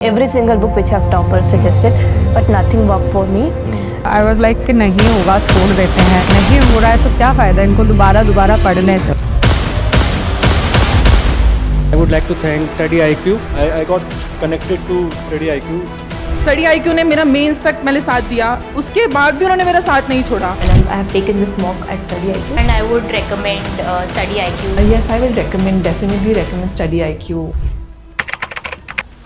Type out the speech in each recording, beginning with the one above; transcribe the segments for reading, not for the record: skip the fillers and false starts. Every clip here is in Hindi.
Every single book which I've toppers suggested, but nothing worked for me. I was like कि नहीं होगा छोड़ देते हैं, नहीं हो रहा है तो क्या फ़ायदा इनको दोबारा पढ़ने से। I would like to thank Study IQ. I got connected to Study IQ. Study IQ ने मेरा मेंस तक मैंने साथ दिया, उसके बाद भी उन्होंने मेरा साथ नहीं छोड़ा। And I have taken this mock at Study IQ. And I would recommend Study IQ. Yes, I will definitely recommend Study IQ.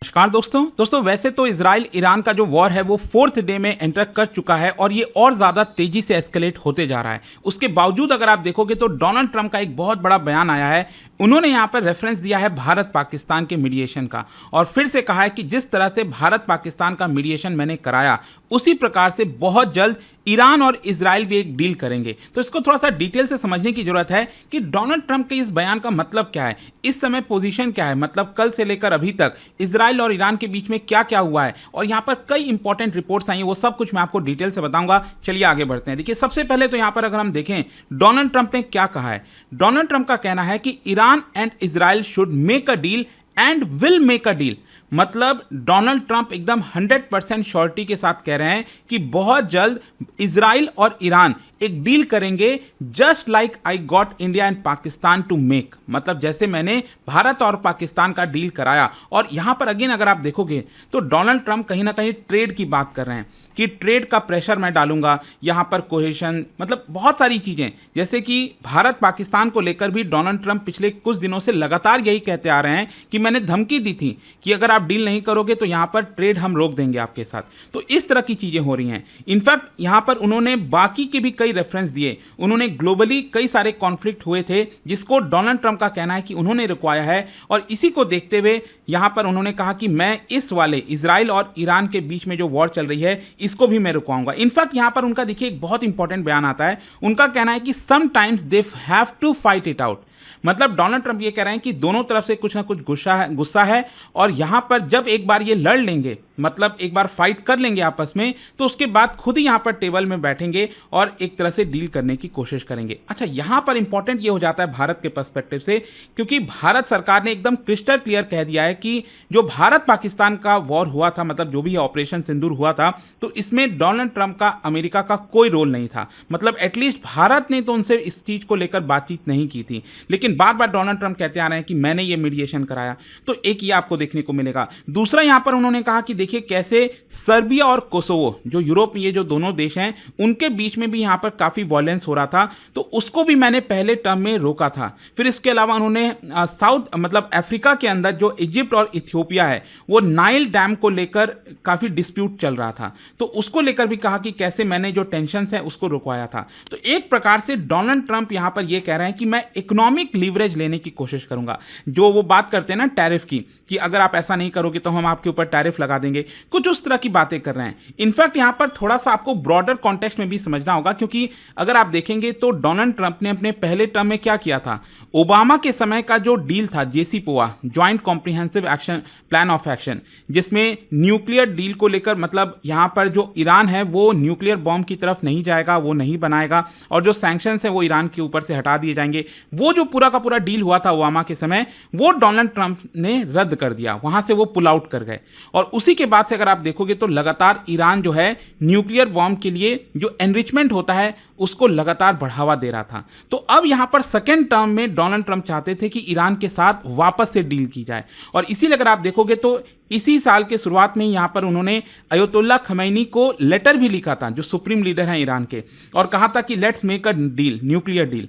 नमस्कार दोस्तों वैसे तो इजराइल ईरान का जो वॉर है वो 4th डे में एंटर कर चुका है और ये और ज़्यादा तेज़ी से एस्केलेट होते जा रहा है। उसके बावजूद अगर आप देखोगे तो डोनाल्ड ट्रंप का एक बहुत बड़ा बयान आया है। उन्होंने यहाँ पर रेफरेंस दिया है भारत पाकिस्तान के मीडिएशन का और फिर से कहा है कि जिस तरह से भारत पाकिस्तान का मीडिएशन मैंने कराया उसी प्रकार से बहुत जल्द ईरान और इजराइल भी एक डील करेंगे। तो इसको थोड़ा सा डिटेल से समझने की जरूरत है कि डोनाल्ड ट्रंप के इस बयान का मतलब क्या है, इस समय पोजीशन क्या है, मतलब कल से लेकर अभी तक इजराइल और ईरान के बीच में क्या क्या हुआ है और यहाँ पर कई इंपॉर्टेंट रिपोर्ट्स आई हैं, वो सब कुछ मैं आपको डिटेल से बताऊंगा। चलिए आगे बढ़ते हैं। देखिए सबसे पहले तो यहाँ पर अगर हम देखें डोनाल्ड ट्रंप ने क्या कहा है। डोनाल्ड ट्रंप का कहना है कि Iran and Israel should make a deal and will make a deal. मतलब डोनाल्ड ट्रंप एकदम 100% श्योरिटी के साथ कह रहे हैं कि बहुत जल्द इजराइल और ईरान एक डील करेंगे, just like I got India and Pakistan to make. मतलब जैसे मैंने भारत और पाकिस्तान का डील कराया। और यहां पर अगेन अगर आप देखोगे तो डोनाल्ड ट्रंप कहीं ना कहीं ट्रेड की बात कर रहे हैं कि ट्रेड का प्रेशर मैं डालूंगा, यहां पर कोहेशन, मतलब बहुत सारी चीजें, जैसे कि भारत पाकिस्तान को लेकर भी डोनाल्ड ट्रंप पिछले कुछ दिनों से लगातार यही कहते आ रहे हैं कि मैंने धमकी दी थी कि अगर आप डील नहीं करोगे तो यहां पर ट्रेड हम रोक देंगे आपके साथ। तो इस तरह की चीजें हो रही हैं। इनफैक्ट यहां पर उन्होंने बाकी के भी कई रेफरेंस दिए। उन्होंने ग्लोबली कई सारे कॉन्फ्लिक्ट हुए थे जिसको डोनाल्ड ट्रंप का कहना है कि उन्होंने रुकवाया है और इसी को देखते हुए यहां पर उन्होंने कहा कि मैं इस वाले इजराइल और ईरान के बीच में जो वॉर चल रही है इसको भी मैं रुकवाऊंगा। इनफैक्ट यहां पर उनका देखिए एक बहुत इंपॉर्टेंट बयान आता है। उनका कहना है कि sometimes they have to fight it out. मतलब डोनाल्ड ट्रंप ये कह रहे हैं कि दोनों तरफ से कुछ ना कुछ गुस्सा है और यहां पर जब एक बार ये लड़ लेंगे, मतलब एक बार फाइट कर लेंगे आपस में, तो उसके बाद खुद ही यहां पर टेबल में बैठेंगे और एक तरह से डील करने की कोशिश करेंगे। अच्छा, यहां पर इंपॉर्टेंट ये हो जाता है भारत के पर्सपेक्टिव से, क्योंकि भारत सरकार ने एकदम क्रिस्टल क्लियर कह दिया है कि जो भारत पाकिस्तान का वॉर हुआ था, मतलब जो भी ऑपरेशन सिंदूर हुआ था, तो इसमें डोनाल्ड ट्रंप का, अमेरिका का कोई रोल नहीं था। मतलब एटलीस्ट भारत ने तो उनसे इस चीज को लेकर बातचीत नहीं की थी, लेकिन बार बार डोनाल्ड ट्रंप कहते आ रहे हैं कि मैंने ये मीडिएशन कराया। तो एक ये आपको देखने को मिलेगा। दूसरा यहां पर उन्होंने कहा कि देखिए कैसे सर्बिया और कोसोवो, जो यूरोप में ये जो दोनों देश हैं, उनके बीच में भी यहां पर काफी वॉयलेंस हो रहा था, तो उसको भी मैंने पहले टर्म में रोका था। फिर इसके अलावा उन्होंने साउथ, मतलब अफ्रीका के अंदर जो इजिप्ट और इथियोपिया है, वो नाइल डैम को लेकर काफी डिस्प्यूट चल रहा था, तो उसको लेकर भी कहा कि कैसे मैंने जो टेंशन है उसको रुकवाया था। तो एक प्रकार से डोनाल्ड ट्रंप यहां पर यह कह रहे हैं कि मैं इकोनॉमिक लीवरेज लेने की कोशिश करूंगा। जो वो बात करते हैं ना टैरिफ की, कि अगर आप ऐसा नहीं करोगे तो हम आपके ऊपर टैरिफ लगा देंगे, कुछ उस तरह की बातें कर रहे हैं। इनफैक्ट यहां पर थोड़ा सा आपको ब्रॉडर कॉन्टेक्स्ट में भी समझना होगा, क्योंकि अगर आप देखेंगे तो डोनाल्ड ट्रंप ने अपने पहले टर्म में क्या किया था, ओबामा के समय का जो डील था JCPOA, joint comprehensive action plan of action, जिसमें न्यूक्लियर डील को लेकर, मतलब यहां पर जो ईरान है वो न्यूक्लियर बॉम्ब की तरफ नहीं जाएगा, वो नहीं बनाएगा, और जो सैंक्शंस है वो ईरान के ऊपर से हटा दिए जाएंगे। वो जो पूरा का पूरा डील हुआ था ओबामा के समय, वो डोनाल्ड ट्रंप ने रद्द कर दिया, वहां से वो पुल आउट कर गए। और उसी के बाद से अगर आप देखोगे तो लगातार ईरान जो है न्यूक्लियर बॉम्ब के लिए जो एनरिचमेंट होता है उसको लगातार बढ़ावा दे रहा था। तो अब यहां पर सेकेंड टर्म में डोनाल्ड ट्रंप चाहते थे कि ईरान के साथ वापस से डील की जाए। और इसीलिए अगर आप देखोगे तो इसी साल के शुरुआत में यहां पर उन्होंने अयतुल्ला खमैनी को लेटर भी लिखा था, जो सुप्रीम लीडर हैं ईरान के, और कहा था कि let's make a deal, nuclear deal.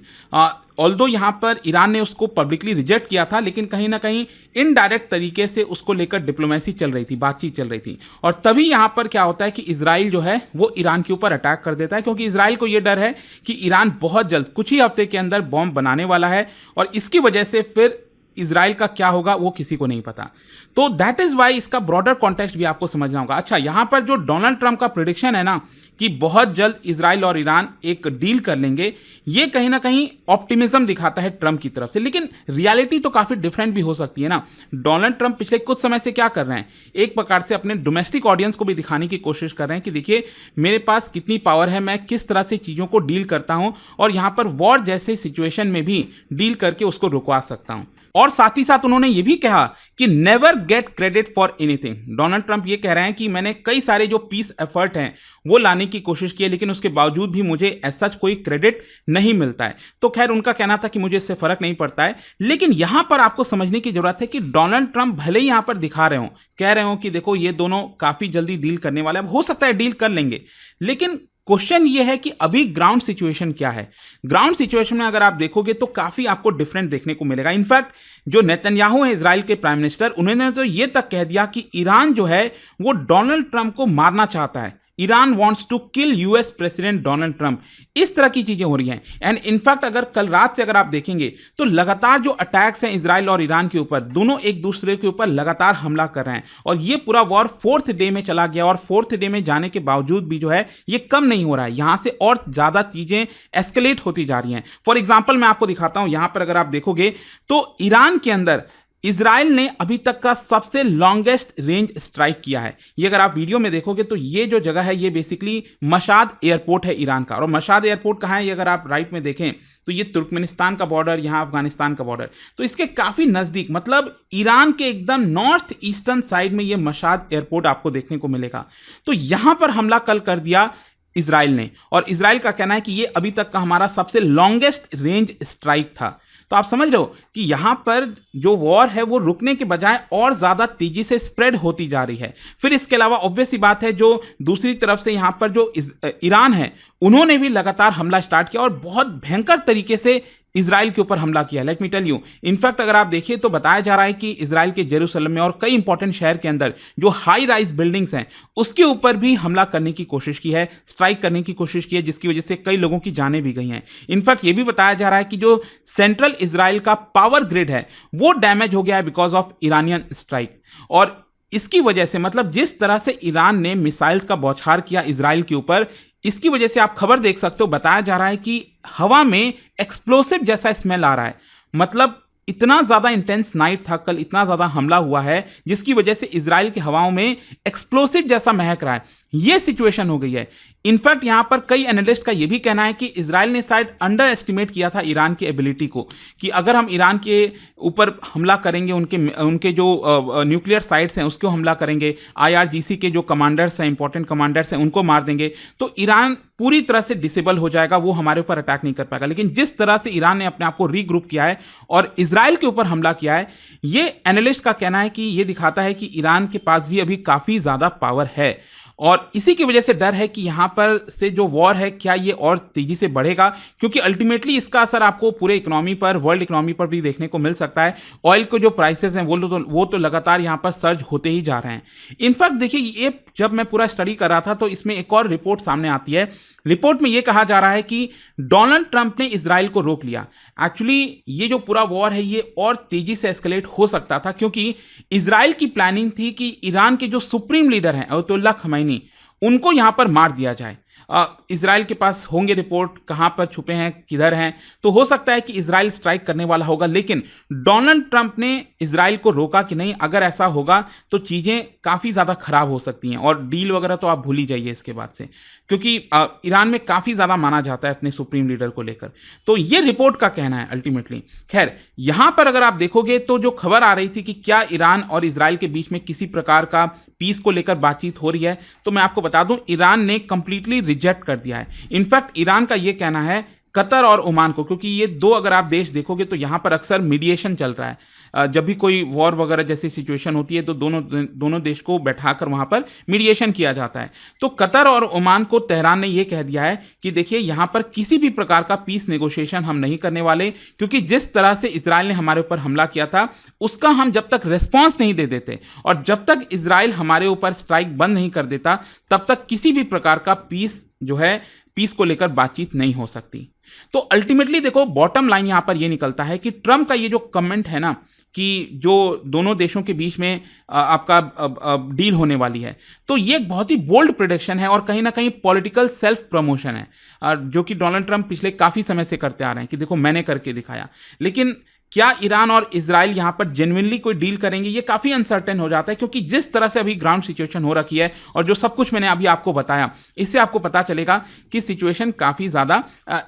Although यहां पर ईरान ने उसको पब्लिकली रिजेक्ट किया था, लेकिन कहीं ना कहीं इनडायरेक्ट तरीके से उसको लेकर डिप्लोमेसी चल रही थी, बातचीत चल रही थी। और तभी यहां पर क्या होता है कि इजराइल जो है वो ईरान के ऊपर अटैक कर देता है, क्योंकि इजराइल को यह डर है कि ईरान बहुत जल्द, कुछ ही हफ्ते के अंदर बॉम्ब बनाने वाला है, और इसकी वजह से फिर इजराइल का क्या होगा वो किसी को नहीं पता। तो दैट इज वाई इसका ब्रॉडर कॉन्टेक्स्ट भी आपको समझना होगा। अच्छा, यहां पर जो डोनाल्ड ट्रंप का प्रेडिक्शन है ना कि बहुत जल्द इजराइल और ईरान एक डील कर लेंगे, ये कहीं ना कहीं ऑप्टिमिज्म दिखाता है ट्रंप की तरफ से, लेकिन रियलिटी तो काफी डिफरेंट भी हो सकती है ना। डोनाल्ड ट्रंप पिछले कुछ समय से क्या कर रहे हैं, एक प्रकार से अपने डोमेस्टिक ऑडियंस को भी दिखाने की कोशिश कर रहे हैं कि देखिए मेरे पास कितनी पावर है, मैं किस तरह से चीजों को डील करता हूं और यहां पर वॉर जैसे सिचुएशन में भी डील करके उसको रुकवा सकता हूं। और साथ ही साथ उन्होंने ये भी कहा कि never get credit for anything. Donald Trump ये कह रहे हैं कि मैंने कई सारे जो पीस एफर्ट हैं वो लाने की कोशिश की है, लेकिन उसके बावजूद भी मुझे ऐसा कोई क्रेडिट नहीं मिलता है। तो खैर उनका कहना था कि मुझे इससे फर्क नहीं पड़ता है, लेकिन यहां पर आपको समझने की जरूरत है कि डोनाल्ड ट्रंप भले ही यहां पर दिखा रहे हो, कह रहे हो कि देखो ये दोनों काफी जल्दी डील करने वाले, अब हो सकता है डील कर लेंगे, लेकिन क्वेश्चन ये है कि अभी ग्राउंड सिचुएशन क्या है। ग्राउंड सिचुएशन में अगर आप देखोगे तो काफी आपको डिफरेंट देखने को मिलेगा। इनफैक्ट जो नेतन्याहू है इजराइल के प्राइम मिनिस्टर, उन्होंने तो ये तक कह दिया कि ईरान जो है वो डोनाल्ड ट्रंप को मारना चाहता है। Iran wants to kill US president Donald Trump. इस तरह की चीजें हो रही हैं। एंड इनफैक्ट अगर कल रात से अगर आप देखेंगे तो लगातार जो अटैक्स हैं इजराइल और ईरान के ऊपर, दोनों एक दूसरे के ऊपर लगातार हमला कर रहे हैं और ये पूरा वॉर 4th डे में चला गया और 4th डे में जाने के बावजूद भी जो है ये कम नहीं हो रहा है। यहां से और ज्यादा चीजें एस्केलेट होती जा रही हैं। फॉर एग्जाम्पल मैं आपको दिखाता हूं, यहां पर अगर आप देखोगे तो ईरान के अंदर इजराइल ने अभी तक का सबसे लॉन्गेस्ट रेंज स्ट्राइक किया है। ये अगर आप वीडियो में देखोगे तो ये जो जगह है ये बेसिकली मशाद एयरपोर्ट है ईरान का। और मशाद एयरपोर्ट कहाँ है, ये अगर आप राइट में देखें तो ये तुर्कमेनिस्तान का बॉर्डर, यहाँ अफगानिस्तान का बॉर्डर, तो इसके काफी नजदीक, मतलब ईरान के एकदम नॉर्थ ईस्टर्न साइड में ये मशाद एयरपोर्ट आपको देखने को मिलेगा। तो यहां पर हमला कल कर दिया इजराइल ने, और इजराइल का कहना है कि ये अभी तक का हमारा सबसे लॉन्गेस्ट रेंज स्ट्राइक था। तो आप समझ रहे हो कि यहां पर जो वॉर है वो रुकने के बजाय और ज्यादा तेजी से स्प्रेड होती जा रही है। फिर इसके अलावा ऑब्वियस सी बात है, जो दूसरी तरफ से यहां पर जो ईरान है उन्होंने भी लगातार हमला स्टार्ट किया और बहुत भयंकर तरीके से इजराइल के ऊपर हमला किया। Let me tell you, in fact अगर आप देखिए तो बताया जा रहा है कि इजराइल के जेरूसलम में और कई इंपॉर्टेंट शहर के अंदर जो हाई राइज बिल्डिंग्स हैं उसके ऊपर भी हमला करने की कोशिश की है, स्ट्राइक करने की कोशिश की है, जिसकी वजह से कई लोगों की जानें भी गई हैं। इनफैक्ट ये भी बताया जा रहा है कि जो सेंट्रल इजराइल का पावर ग्रिड है वो डैमेज हो गया है बिकॉज ऑफ ईरानियन स्ट्राइक। और इसकी वजह से, मतलब जिस तरह से ईरान ने मिसाइल्स का बौछार किया इजराइल के ऊपर, इसकी वजह से आप खबर देख सकते हो, बताया जा रहा है कि हवा में एक्सप्लोसिव जैसा स्मेल आ रहा है। मतलब इतना ज्यादा इंटेंस नाइट था कल, इतना ज्यादा हमला हुआ है जिसकी वजह से इजराइल की हवाओं में एक्सप्लोसिव जैसा महक रहा है। यह सिचुएशन हो गई है। इनफैक्ट यहां पर कई एनालिस्ट का यह भी कहना है कि इजराइल ने शायद अंडर एस्टिमेट किया था ईरान की एबिलिटी को, कि अगर हम ईरान के ऊपर हमला करेंगे, उनके जो न्यूक्लियर साइट्स हैं उसको हमला करेंगे, IRGC के जो कमांडर्स हैं, इंपॉर्टेंट कमांडर्स हैं, उनको मार देंगे तो ईरान पूरी तरह से डिसेबल हो जाएगा, वो हमारे ऊपर अटैक नहीं कर पाएगा। लेकिन जिस तरह से ईरान ने अपने आप को रीग्रुप किया है और इजराइल के ऊपर हमला किया है, ये एनालिस्ट का कहना है कि ये दिखाता है कि ईरान के पास भी अभी काफी ज्यादा पावर है और इसी की वजह से डर है कि यहां पर से जो वॉर है क्या ये और तेजी से बढ़ेगा, क्योंकि अल्टीमेटली इसका असर आपको पूरे इकोनॉमी पर, वर्ल्ड इकोनॉमी पर भी देखने को मिल सकता है। ऑयल के जो प्राइसेस हैं वो तो लगातार यहां पर सर्ज होते ही जा रहे हैं। इनफैक्ट देखिए, ये जब मैं पूरा स्टडी कर रहा था तो इसमें एक और रिपोर्ट सामने आती है। रिपोर्ट में यह कहा जा रहा है कि डोनाल्ड ट्रंप ने इजराइल को रोक लिया। एक्चुअली ये जो पूरा वॉर है ये और तेजी से एस्केलेट हो सकता था, क्योंकि इजराइल की प्लानिंग थी कि ईरान के जो सुप्रीम लीडर हैं अयतुल्ला खमैनी, उनको यहां पर मार दिया जाए। इजराइल के पास होंगे रिपोर्ट कहां पर छुपे हैं, किधर हैं, तो हो सकता है कि इजराइल स्ट्राइक करने वाला होगा। लेकिन डोनाल्ड ट्रंप ने इजराइल को रोका कि नहीं, अगर ऐसा होगा तो चीजें काफी ज्यादा खराब हो सकती हैं और डील वगैरह तो आप भूल ही जाइए इसके बाद से, क्योंकि ईरान में काफी ज्यादा माना जाता है अपने सुप्रीम लीडर को लेकर। तो ये रिपोर्ट का कहना है अल्टीमेटली। खैर, यहां पर अगर आप देखोगे तो जो खबर आ रही थी कि क्या ईरान और इजराइल के बीच में किसी प्रकार का पीस को लेकर बातचीत हो रही है, तो मैं आपको बता दूं ईरान ने कंप्लीटली रिजेक्ट कर दिया है। इनफैक्ट ईरान का यह कहना है कतर और ओमान को, क्योंकि ये दो अगर आप देश देखोगे तो यहां पर अक्सर मीडिएशन चल रहा है। जब भी कोई वॉर वगैरह जैसी सिचुएशन होती है तो दोनों देश को बैठाकर वहां पर मीडिएशन किया जाता है। तो कतर और ओमान को तेहरान ने यह कह दिया है कि देखिए यहां पर किसी भी प्रकार का पीस नेगोशिएशन हम नहीं करने वाले, क्योंकि जिस तरह से इजराइल ने हमारे ऊपर हमला किया था उसका हम जब तक रिस्पॉन्स नहीं दे देते और जब तक इजराइल हमारे ऊपर स्ट्राइक बंद नहीं कर देता तब तक किसी भी प्रकार का पीस को लेकर बातचीत नहीं हो सकती। तो अल्टीमेटली देखो, बॉटम लाइन यहां पर यह निकलता है कि ट्रंप का ये जो कमेंट है ना कि जो दोनों देशों के बीच में आपका डील होने वाली है, तो ये एक बहुत ही बोल्ड प्रेडिक्शन है और कहीं ना कहीं पॉलिटिकल सेल्फ प्रमोशन है, जो कि डोनाल्ड ट्रंप पिछले काफी समय से करते आ रहे हैं कि देखो मैंने करके दिखाया। लेकिन क्या ईरान और इजराइल यहां पर जेन्युइनली कोई डील करेंगे, ये काफी अनसर्टेन हो जाता है, क्योंकि जिस तरह से अभी ग्राउंड सिचुएशन हो रखी है और जो सब कुछ मैंने अभी आपको बताया, इससे आपको पता चलेगा कि सिचुएशन काफी ज्यादा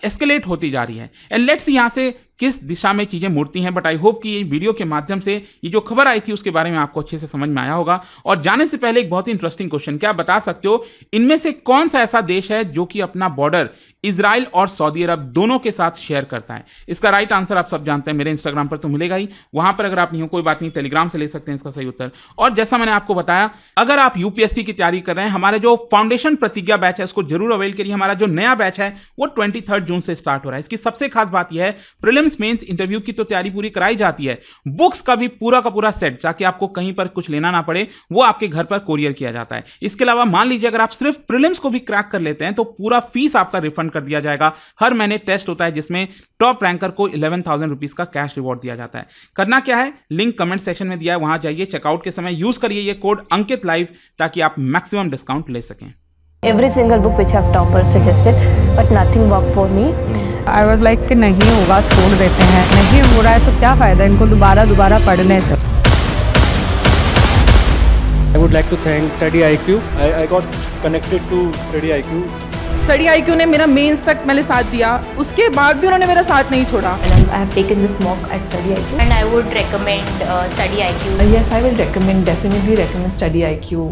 एस्केलेट होती जा रही है। एंड लेट्स यहां से किस दिशा में चीज़ें मुड़ती हैं। बट आई होप कि ये वीडियो के माध्यम से ये जो खबर आई थी उसके बारे में आपको अच्छे से समझ में आया होगा। और जाने से पहले एक बहुत ही इंटरेस्टिंग क्वेश्चन, क्या आप बता सकते हो इनमें से कौन सा ऐसा देश है जो कि अपना बॉर्डर इजराइल और सऊदी अरब दोनों के साथ शेयर करता है? इसका राइट आंसर आप सब जानते हैं, मेरे इंस्टाग्राम पर तो मिलेगा ही, वहां पर अगर आप नहीं हो कोई बात नहीं, टेलीग्राम से ले सकते हैं इसका सही उत्तर। और जैसा मैंने आपको बताया, अगर आप यूपीएससी की तैयारी कर रहे हैं, हमारे जो फाउंडेशन प्रतिज्ञा बैच है उसको जरूर अवेल करिए। हमारा जो नया बैच है वो 23 जून से स्टार्ट हो रहा है। इसकी सबसे खास बात यह है, प्रीलिम्स मेंस इंटरव्यू की तो तैयारी पूरी कराई जाती है, बुक्स का भी पूरा का पूरा सेट, ताकि आपको कहीं पर कुछ लेना ना पड़े, वो आपके घर पर कोरियर किया जाता है। इसके अलावा मान लीजिए अगर आप सिर्फ प्रीलिम्स को भी क्रैक कर लेते हैं तो पूरा फीस आपका रिफंड कर दिया जाएगा। हर महीने टेस्ट होता है जिसमें टॉप रैंकर को 11,000 रुपीज का कैश रिवॉर्ड दिया जाता है। करना क्या है, लिंक कमेंट सेक्शन में दिया है, वहां जाइए, चेकआउट के समय यूज करिए ये कोड अंकित लाइव, ताकि आप मैक्सिमम डिस्काउंट ले सकें। Every single book which have toppers suggested, but nothing worked for me. I was like कि नहीं होगा छोड़ देते हैं, नहीं हो रहा है तो क्या फ़ायदा इनको दोबारा पढ़ने से। I would like to thank Study IQ. I got connected to Study IQ. Study IQ ने मेरा मेंस तक मैंने साथ दिया, उसके बाद भी उन्होंने मेरा साथ नहीं छोड़ा। And I have taken this mock at Study IQ and I would recommend Study IQ. Yes, I will recommend, definitely recommend Study IQ.